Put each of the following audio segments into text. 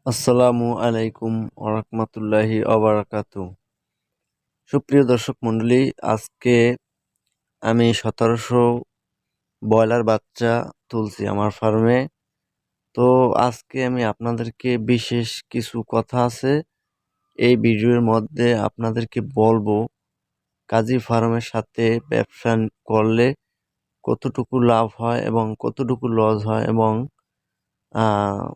আসসালামু আলাইকুম ওরহমতুল্লাহি অবরাকাতু। সুপ্রিয় দর্শক মণ্ডলী, আজকে আমি 1700 ব্রয়লার বাচ্চা তুলছি আমার ফার্মে। তো আজকে আমি আপনাদেরকে বিশেষ কিছু কথা আছে এই ভিডিওর মধ্যে আপনাদেরকে বলবো, কাজী ফার্মের সাথে ব্যবসা করলে কতটুকু লাভ হয় এবং কতটুকু লস হয়, এবং আহ,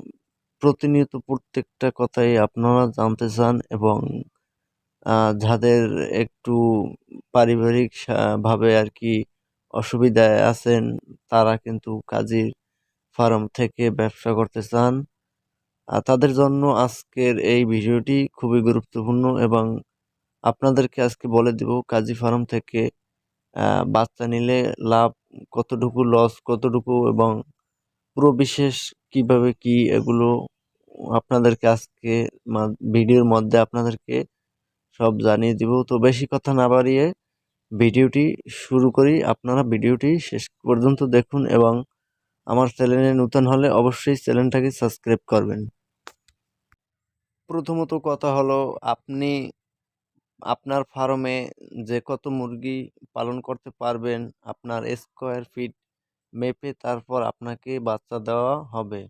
প্রতিনিয়ত প্রত্যেকটা কথাই আপনারা জানতে চান, এবং যাদের একটু পারিবারিক ভাবে আর কি অসুবিধায় আছেন, তারা কিন্তু কাজীর ফার্ম থেকে ব্যবসা করতে চান। তাদের জন্য আজকের এই ভিডিওটি খুবই গুরুত্বপূর্ণ, এবং আপনাদেরকে আজকে বলে দিব কাজী ফার্ম থেকে বাচ্চা নিলে লাভ কতটুকু, লস কতটুকু, এবং পুরো বিশেষ কিভাবে কি, এগুলো আপনাদেরকে আজকে ভিডিওর মধ্যে আপনাদেরকে সব জানিয়ে দিব। তো বেশি কথা না বাড়িয়ে ভিডিওটি শুরু করি। আপনারা ভিডিওটি শেষ পর্যন্ত দেখুন, এবং আমার চ্যানেলে নতুন হলে অবশ্যই চ্যানেলটাকে সাবস্ক্রাইব করবেন। প্রথমত কথা হলো, আপনি আপনার ফার্মে যে কত মুরগি পালন করতে পারবেন, আপনার স্কোয়ার ফিট মেপে তারপর আপনাকে বাচ্চা দেওয়া হবে,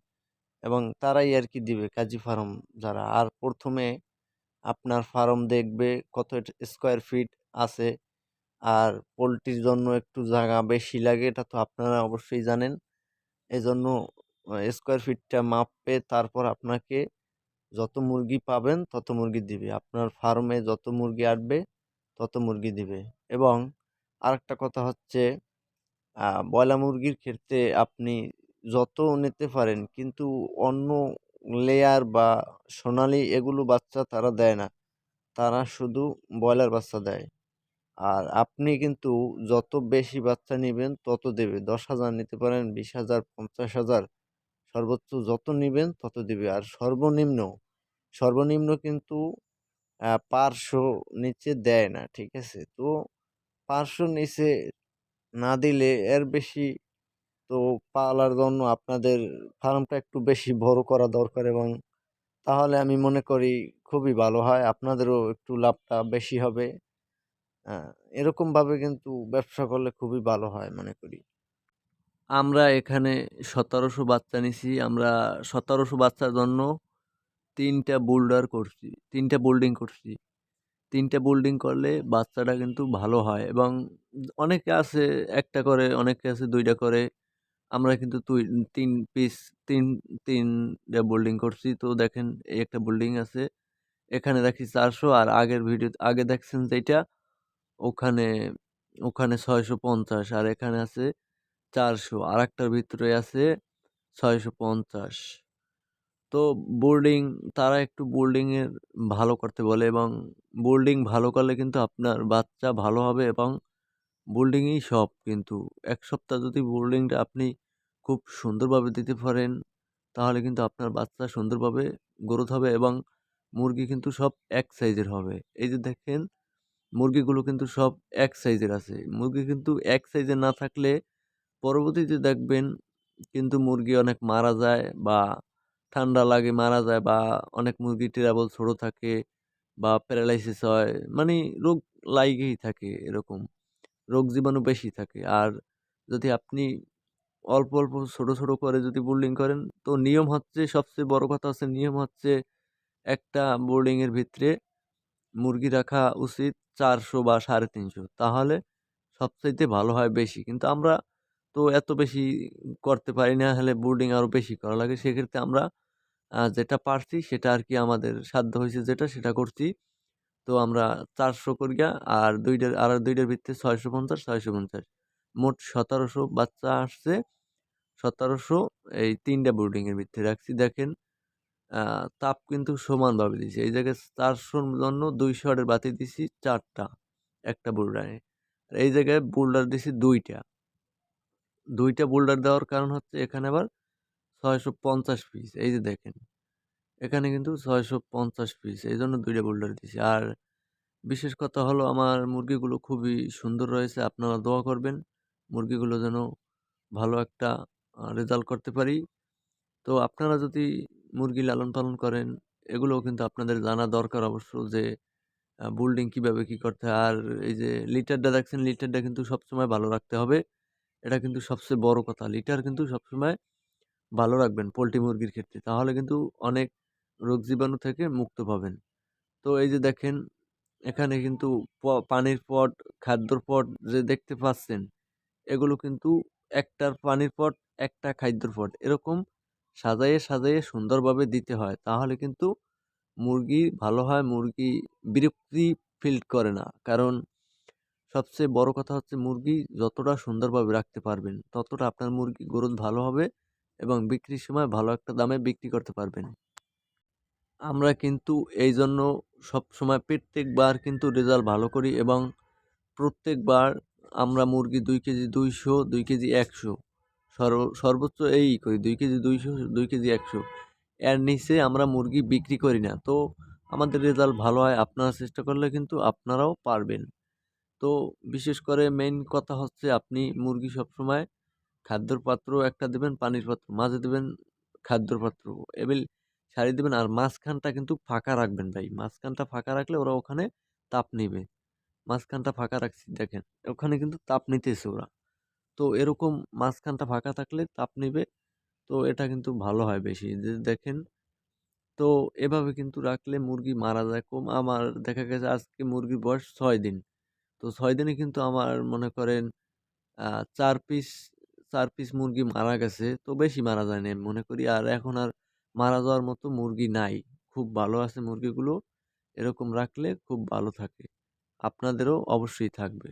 এবং তারাই আর কি দিবে কাজী ফার্ম যারা। আর প্রথমে আপনার ফার্ম দেখবে কত স্কোয়ার ফিট আছে। আর পোলট্রির জন্য একটু জায়গা বেশি লাগে, এটা তো আপনারা অবশ্যই জানেন। এজন্য স্কোয়ার ফিটটা মাপে তারপর আপনাকে যত মুরগি পাবেন তত মুরগি দিবে, আপনার ফার্মে যত মুরগি আসবে তত মুরগি দিবে। এবং আরেকটা কথা হচ্ছে, ব্রয়লার মুরগির ক্ষেত্রে আপনি যত নিতে পারেন, কিন্তু অন্য লেয়ার বা সোনালী এগুলো বাচ্চা তারা দেয় না, তারা শুধু ব্রয়লার বাচ্চা দেয়। আর আপনি কিন্তু যত বেশি বাচ্চা নিবেন তত দেবে, 10,000 নিতে পারেন, 20,000, 50,000, সর্বোচ্চ যত নিবেন তত দিবে। আর সর্বনিম্ন সর্বনিম্ন কিন্তু 500 নিচে দেয় না, ঠিক আছে? তো 500 নিচে না দিলে এর বেশি, তো পালার জন্য আপনাদের ফার্মটা একটু বেশি বড় করা দরকার, এবং তাহলে আমি মনে করি খুবই ভালো হয়, আপনাদেরও একটু লাভটা বেশি হবে। হ্যাঁ, এরকম ভাবে কিন্তু ব্যবসা করলে খুবই ভালো হয় মনে করি। আমরা এখানে 1700 বাচ্চা নিছি। আমরা 1700 বাচ্চার জন্য তিনটা বোল্ডিং করছি। তিনটা বোল্ডিং করলে বাচ্চাটা কিন্তু ভালো হয়, এবং অনেকে আছে একটা করে, অনেকে আছে দুইটা করে। আমরা কিন্তু তিন পিস, তিন তিনটা বোল্ডিং করছি। তো দেখেন, এই একটা বোল্ডিং আছে, এখানে দেখি 400, আর আগের ভিডিও আগে দেখছেন যেটা, ওখানে ওখানে 650, আর এখানে আছে 400, আর একটার ভিতরে আছে 650। তো বোল্ডিং, তারা একটু বোল্ডিং এর ভালো করতে বলে, এবং বোল্ডিং ভালো করলে কিন্তু আপনার বাচ্চা ভালো হবে, এবং বোল্ডিংই সব কিন্তু। এক সপ্তাহ যদি বোল্ডিংটা আপনি খুব সুন্দরভাবে দিতে পারেন, তাহলে কিন্তু আপনার বাচ্চা সুন্দরভাবে গ্রোথ হবে, এবং মুরগি কিন্তু সব এক সাইজের হবে। এই যে দেখেন, মুরগিগুলো কিন্তু সব এক সাইজের আছে। মুরগি কিন্তু এক সাইজের না থাকলে পরবর্তীতে দেখবেন কিন্তু মুরগি অনেক মারা যায়, বা ঠান্ডা লাগে মারা যায়, বা অনেক মুরগি টেরাবল ছোট থাকে, বা প্যারালাইসিস হয়, মানে রোগ লাইগেই থাকে, এরকম রোগ জীবাণু বেশি থাকে। আর যদি আপনি অল্প অল্প ছোট ছোট করে যদি বোল্ডিং করেন, তো নিয়ম হচ্ছে, সবচেয়ে বড় কথা হচ্ছে নিয়ম হচ্ছে, একটা বোর্ডিং এর ভিতরে মুরগি রাখা উচিত 400 বা 350, তাহলে সবচাইতে ভালো হয় বেশি। কিন্তু আমরা তো এত বেশি করতে পারি না, হলে বোর্ডিং আরো বেশি করা লাগে। সেক্ষেত্রে আমরা যেটা পারছি সেটা আর কি, আমাদের সাধ্য হয়েছে যেটা সেটা করছি। তো আমরা 400 করিয়া, আর দুইটার ভিত্তিতে 650, 650, মোট 1700 বাচ্চা আসছে। 1700 এই তিনটা বোর্ডিং এর ভিতরে রাখছি। দেখেন, তাপ কিন্তু সমানভাবে দিছি। এই জায়গায় 400-র জন্য 200 ওয়াটের বাতি দিছি 4টা, একটা বোল্ডারে। আর এই জায়গায় বোল্ডার দিছি 2টা। 2টা বোল্ডার দেওয়ার কারণ হচ্ছে, এখানে আবার 650 পিস। এই যে দেখেন, এখানে কিন্তু 650 পিস। এইজন্য 2টা বোল্ডার দিছি। আর বিশেষ কথা হলো, আমার মুরগিগুলো খুবই সুন্দর রয়েছে। আপনারা দোয়া করবেন মুরগিগুলো যেন ভালো একটা রেজাল্ট করতে পারি। তো আপনারা যদি মুরগি লালন পালন করেন, এগুলোও কিন্তু আপনাদের জানা দরকার অবশ্য যে ব্রুডিং কিভাবে কি করতে হয়। আর এই যে লিটারটা দেখছেন, লিটারটা কিন্তু সবসময় ভালো রাখতে হবে। এটা কিন্তু সবচেয়ে বড় কথা। লিটার কিন্তু সবসময় ভালো রাখবেন পোল্ট্রি মুরগির ক্ষেত্রে। তাহলে কিন্তু অনেক রোগ জীবাণু থেকে মুক্ত পাবেন। তো এই যে দেখেন এখানে কিন্তু পানির পট, খাদ্যর পট যে দেখতে পাচ্ছেন, এগুলো কিন্তু একটার পানির পট, একটা খাদ্যর পট। এরকম সাজাইয়ে, সাজাইয়ে সুন্দরভাবে দিতে হয়। তাহলে কিন্তু মুরগি ভালো হয়, মুরগি বিরক্তি ফিল করে না। কারণ সবচেয়ে বড় কথা হচ্ছে মুরগি যতটা সুন্দরভাবে রাখতে পারবেন, ততটা আপনার মুরগি গ্রোথ ভালো হবে এবং বিক্রির সময় ভালো একটা দামে বিক্রি করতে পারবেন। আমরা কিন্তু এইজন্য সবসময় প্রত্যেকবার কিন্তু রেজাল্ট ভালো করি এবং প্রত্যেকবার আমরা মুরগি ২ কেজি ২০০, ২ কেজি ১০০ সর্বোচ্চ এই করি ২ কেজি ২০০, ২ কেজি ১০০ এর নিচে আমরা মুরগি বিক্রি করি না। তো আমাদের রেজাল্ট ভালো হয়। আপনারা চেষ্টা করলে কিন্তু আপনারাও পারবেন। তো বিশেষ করে মেইন কথা হচ্ছে আপনি মুরগি সবসময় খাদ্যর পাত্র একটা দিবেন, পানির পাত্র, মাঝে দিবেন খাদ্যর পাত্র। এবিল সারি দিবেন আর মাঝখানটা কিন্তু ফাঁকা রাখবেন ভাই। মাঝখানটা ফাঁকা রাখলে ওরা ওখানে তাপ নিবে। মাঝখানটা ফাঁকা রাখছি দেখেন। ওখানে কিন্তু তাপ নিতেছে ওরা। তো এরকম মাঝখানটা ফাঁকা থাকলে তাপ নিবে। তো এটা কিন্তু ভালো হয় বেশি। যে দেখেন তো এভাবে কিন্তু রাখলে মুরগি মারা যায় কম। আমার দেখা গেছে আজকে মুরগির বয়স ৬ দিন। তো ৬ দিনে কিন্তু আমার মনে করেন আ ৪ পিস ৪ পিস মুরগি মারা গেছে। তো বেশি মারা যায় নাই আমি মনে করি। আর এখন আর মারা যাওয়ার মতো মুরগি নাই। খুব ভালো আছে মুরগিগুলো। এরকম রাখলে খুব ভালো থাকে। আপনাদেরও অবশ্যই থাকবে।